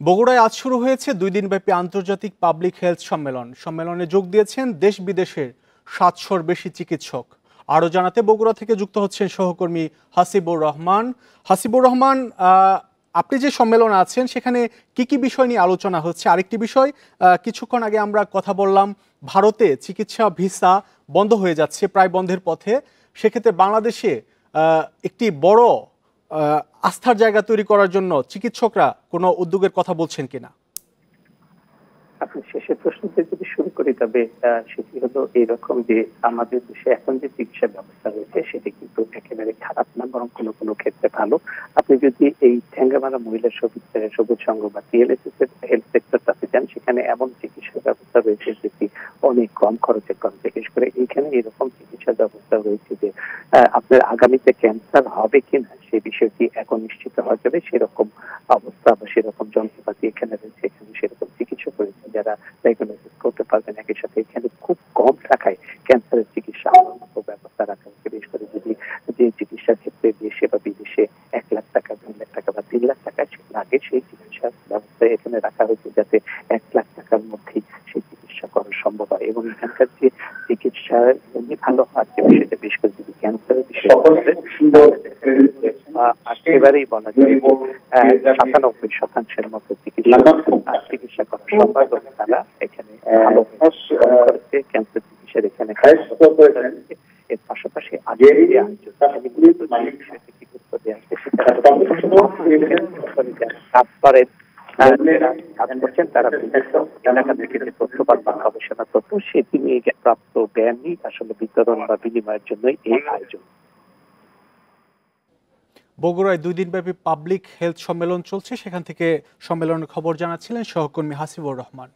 বগুড়ায় আজ শুরু হয়েছে 2 দিনব্যাপী আন্তর্জাতিক পাবলিক হেলথ সম্মেলন। সম্মেলনে যোগ দিয়েছেন দেশ বিদেশের 700-র বেশি চিকিৎসক। আরও জানাতে বগুড়া থেকে যুক্ত হচ্ছেন সহকর্মী হাসিবুর রহমান। হাসিবুর রহমান, আপনি যে সম্মেলনে আছেন সেখানে কি কি বিষয় নিয়ে আলোচনা হচ্ছে? আরেকটি বিষয়, কিছুক্ষণ আগে আমরা কথা বললাম, ভারতে চিকিৎসা ভিসা বন্ধ হয়ে যাচ্ছে, প্রায় বন্ধের পথে। সেক্ষেত্রে বাংলাদেশে একটি বড় আস্থার জায়গা তৈরি করার জন্য চিকিৎসকরা কোনো উদ্যোগের কথা বলছেন কিনা? আপনি শেষের প্রশ্নতে যদি শুরু করি, তবে সেটি হলো এইরকম যে আমাদের দেশে এখন যে চিকিৎসা ব্যবস্থা রয়েছে সেটি কিন্তু একেবারে খারাপ না, বরং কোনো কোনো ক্ষেত্রে ভালো। আপনি যদি এই ঠেঙ্গামারা মহিলা সবুজ সংঘ বা টিএলএসএস এর হেলথ সেক্টরটাতে যান, সেখানে এমন চিকিৎসা ব্যবস্থা রয়েছে যেটি অনেক কম খরচে কম। বিশেষ করে এইখানে এরকম চিকিৎসা ব্যবস্থা রয়েছে যে আপনার আগামীতে ক্যান্সার হবে কিনা সেই বিষয়টি এখন নিশ্চিত হওয়া যাবে, সেরকম অবস্থা বা সেরকম যন্ত্রপাতি এখানে রয়েছে। এখানে সেরকম চিকিৎসক রয়েছে যারা ডায়াগনোসিস করতে পারবেন। একই সাথে এখানে খুব কম টাকায় ক্যান্সারের চিকিৎসা ব্যবস্থা রাখা হয়েছে। বিশেষ করে যদি যে চিকিৎসার ক্ষেত্রে দেশে বা বিদেশে 1 লাখ টাকা, 2 লাখ টাকা বা 3 লাখ টাকা লাগে, সেই চিকিৎসা ব্যবস্থা এখানে রাখা হয়েছে যাতে 1 লাখ টাকার মধ্যেই সেই চিকিৎসা করা সম্ভব হয়। এবং এখানকার যে চিকিৎসা এমনি ভালো হওয়ার যে বিষয়টা, বিশেষ করে যদি ক্যান্সারের বিষয় একেবারেই বলা যায় 97% মতো চিকিৎসা করা সম্ভব। তারা এখানে ভালো ক্যান্সার চিকিৎসার এখানে এর পাশাপাশি কাজ করেন কাজ করছেন তারা বিভিন্ন এলাকা থেকে যে তথ্য পান, গবেষণা তথ্য, সেটি নিয়ে প্রাপ্ত জ্ঞানই আসলে বিতরণ বা বিনিময়ের জন্যই এই আয়োজন। বগুড়ায় 2 দিনব্যাপী পাবলিক হেলথ সম্মেলন চলছে, সেখান থেকে সম্মেলনের খবর জানাচ্ছিলেন সহকর্মী হাসিবুর রহমান।